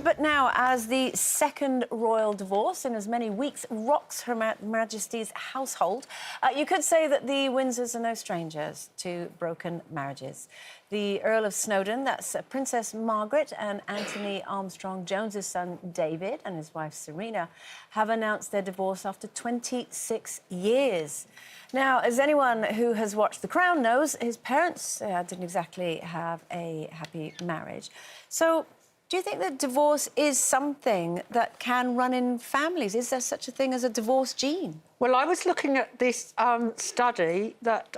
But now, as the second royal divorce in as many weeks rocks Her Majesty's household, you could say that the Windsors are no strangers to broken marriages. The Earl of Snowdon, that's Princess Margaret, and Anthony Armstrong-Jones's son David and his wife Serena have announced their divorce after 26 years. Now, as anyone who has watched The Crown knows, his parents didn't exactly have a happy marriage. So, do you think that divorce is something that can run in families? Is there such a thing as a divorce gene? Well, I was looking at this study that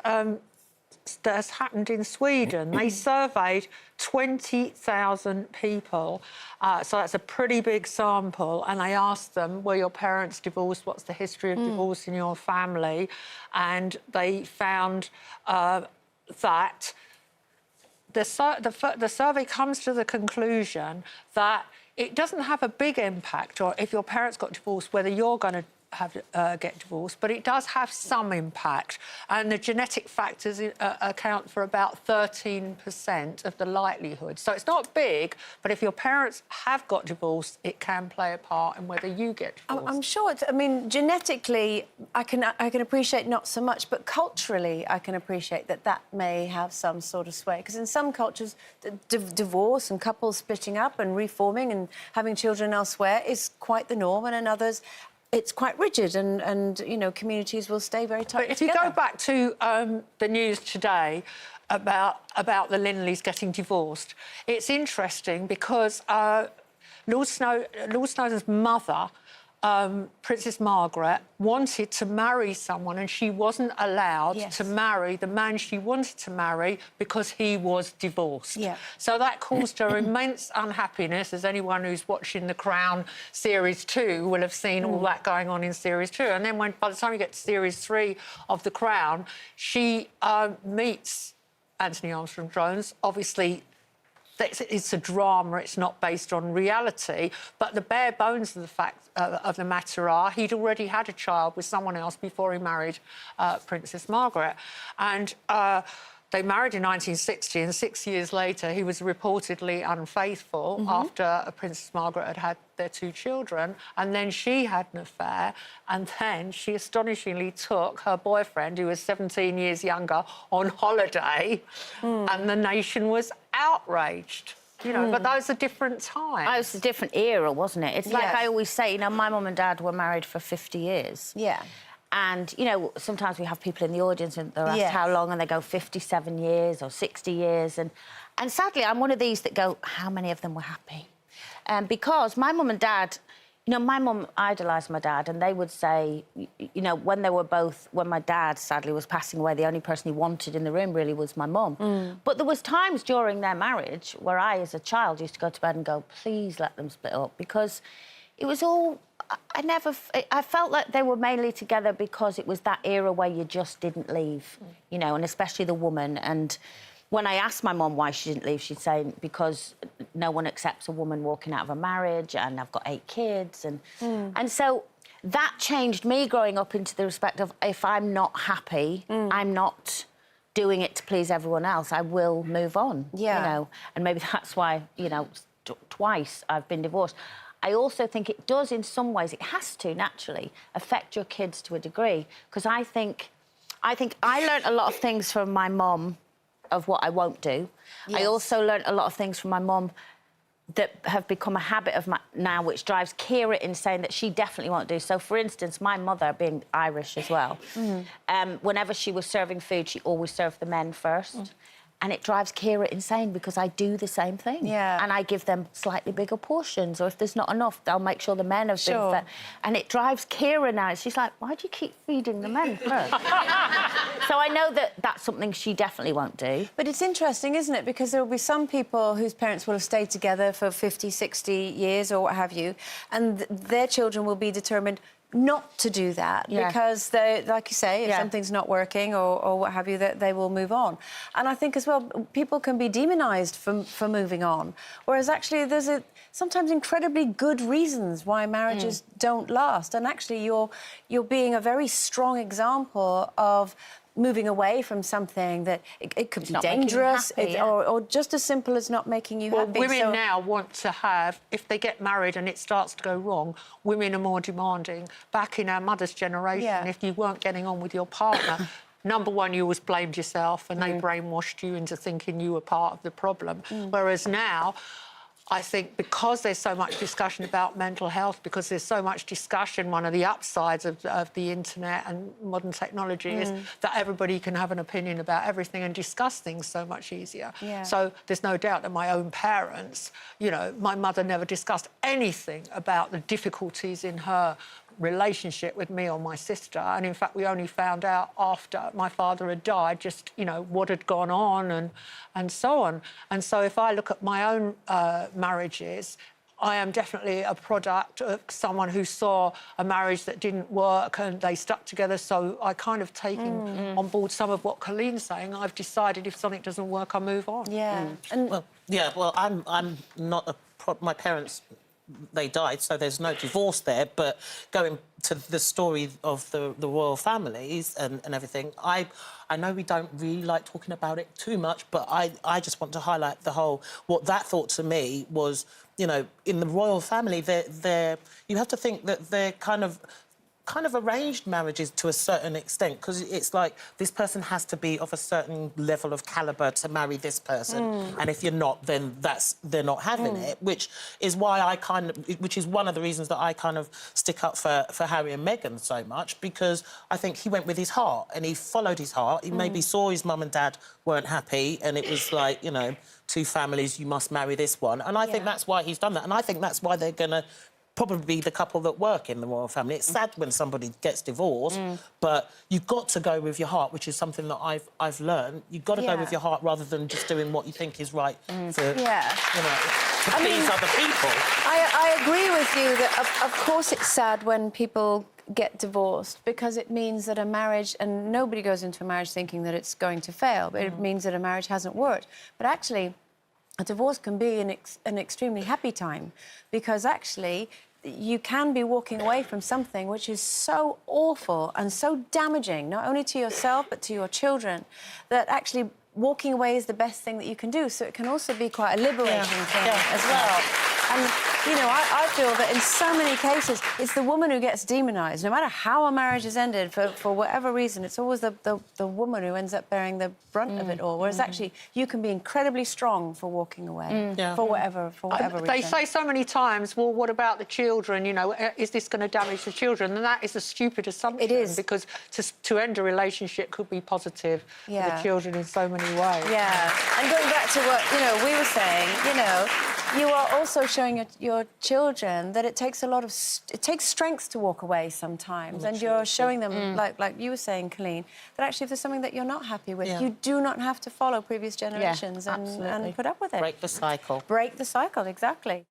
has happened in Sweden. They surveyed 20,000 people, so that's a pretty big sample, and they asked them, were your parents divorced? What's the history of divorce in your family? And they found that the survey comes to the conclusion that it doesn't have a big impact, or if your parents got divorced, whether you're going to get divorced, but it does have some impact, and the genetic factors account for about 13% of the likelihood. So it's not big, but if your parents have got divorced, it can play a part in whether you get divorced. I'm sure. I mean, genetically, I can appreciate not so much, but culturally, I can appreciate that may have some sort of sway. Because in some cultures, divorce and couples splitting up and reforming and having children elsewhere is quite the norm, and in others, it's quite rigid, and you know, communities will stay very tight together. If you go back to the news today about the Linleys getting divorced, it's interesting because Lord Snowdon's mother, Princess Margaret, wanted to marry someone, and she wasn't allowed to marry the man she wanted to marry because he was divorced. Yeah. So that caused her immense unhappiness, as anyone who's watching The Crown Series 2 will have seen all that going on in Series 2. And then by the time you get to Series 3 of The Crown, she meets Anthony Armstrong-Jones. Obviously, it's a drama, it's not based on reality, but the bare bones of the fact of the matter are he'd already had a child with someone else before he married Princess Margaret. And they married in 1960, and 6 years later he was reportedly unfaithful after Princess Margaret had had their 2 children, and then she had an affair, and then she astonishingly took her boyfriend, who was 17 years younger, on holiday, and the nation was outraged. You know, but that was a different time. It was a different era, wasn't it? It's like I always say, you know, my mum and dad were married for 50 years. Yeah. And, you know, sometimes we have people in the audience and they're asked how long, and they go 57 years or 60 years. And sadly, I'm one of these that go, how many of them were happy? Because my mum and dad, you know, my mum idolised my dad, and they would say, you know, when my dad, sadly, was passing away, the only person he wanted in the room really was my mum. But there was times during their marriage where I, as a child, used to go to bed and go, please let them split up, because it was all... I felt like they were mainly together because it was that era where you just didn't leave, you know, and especially the woman. And when I asked my mum why she didn't leave, she'd say, because no one accepts a woman walking out of a marriage, and I've got 8 kids. And so that changed me growing up into the respect of, if I'm not happy, I'm not doing it to please everyone else, I will move on, you know. And maybe that's why, you know, twice I've been divorced. I also think it does, in some ways, it has to, naturally, affect your kids to a degree. Because I think I learnt a lot of things from my mum of what I won't do. I also learnt a lot of things from my mum that have become a habit of mine now, which drives Kira insane, that she definitely won't do. So, for instance, my mother, being Irish as well, whenever she was serving food, she always served the men first. And it drives Kira insane because I do the same thing. Yeah. And I give them slightly bigger portions, or if there's not enough, I'll make sure the men have been fed. And it drives Kira now. She's like, why do you keep feeding the men first? So I know that that's something she definitely won't do. But it's interesting, isn't it? Because there will be some people whose parents will have stayed together for 50, 60 years or what have you, and their children will be determined not to do that because they, like you say, if something's not working or what have you, that they will move on. And I think as well, people can be demonised for moving on, whereas actually there's sometimes incredibly good reasons why marriages don't last. And actually, you're being a very strong example of moving away from something that it could It's be not making you dangerous, happy, yeah. or just as simple as not making you happy. Women now want to have, if they get married and it starts to go wrong, women are more demanding. Back in our mother's generation, if you weren't getting on with your partner, number one, you always blamed yourself and they brainwashed you into thinking you were part of the problem. Whereas now, I think because there's so much discussion about mental health, because there's so much discussion, one of the upsides of the internet and modern technology is that everybody can have an opinion about everything and discuss things so much easier. So there's no doubt that my own parents, you know, my mother never discussed anything about the difficulties in her relationship with me or my sister, and in fact we only found out after my father had died just, you know, what had gone on and so on. And so if I look at my own marriages, I am definitely a product of someone who saw a marriage that didn't work and they stuck together. So I kind of taken on board some of what Colleen's saying. I've decided if something doesn't work, I move on. And Well, I'm not my parents, they died, so there's no divorce there. But going to the story of the royal families and everything, I know we don't really like talking about it too much, but I just want to highlight what that thought to me was, you know, in the royal family, you have to think that they're kind of arranged marriages to a certain extent, because it's like this person has to be of a certain level of calibre to marry this person, and if you're not, then they're not having it, which is why which is one of the reasons that I kind of stick up for Harry and Meghan so much, because I think he went with his heart and he followed his heart. He maybe saw his mum and dad weren't happy, and it was like, you know, two families, you must marry this one, and I think that's why he's done that, and I think that's why they're gonna probably the couple that work in the royal family. It's sad when somebody gets divorced, but you've got to go with your heart, which is something that I've learned. You've got to go with your heart rather than just doing what you think is right for, you know, to please other people. I agree with you that, of course, it's sad when people get divorced, because it means that a marriage, and nobody goes into a marriage thinking that it's going to fail, but it means that a marriage hasn't worked. But actually, a divorce can be an extremely happy time, because actually you can be walking away from something which is so awful and so damaging, not only to yourself but to your children, that actually walking away is the best thing that you can do. So it can also be quite a liberating thing as well. And, you know, I feel that in so many cases, it's the woman who gets demonised. No matter how a marriage has ended, for whatever reason, it's always the woman who ends up bearing the brunt of it all. Whereas actually, you can be incredibly strong for walking away, for whatever reason. They say so many times, well, what about the children? You know, is this going to damage the children? And that is a stupid assumption. It is. Because to end a relationship could be positive for the children in so many ways. Yeah. And going back to what, you know, we were saying, you know, you are also showing your children that it takes it takes strength to walk away sometimes, and you're showing them, like you were saying, Colleen, that actually if there's something that you're not happy with, you do not have to follow previous generations and put up with it. Break the cycle. Break the cycle, exactly.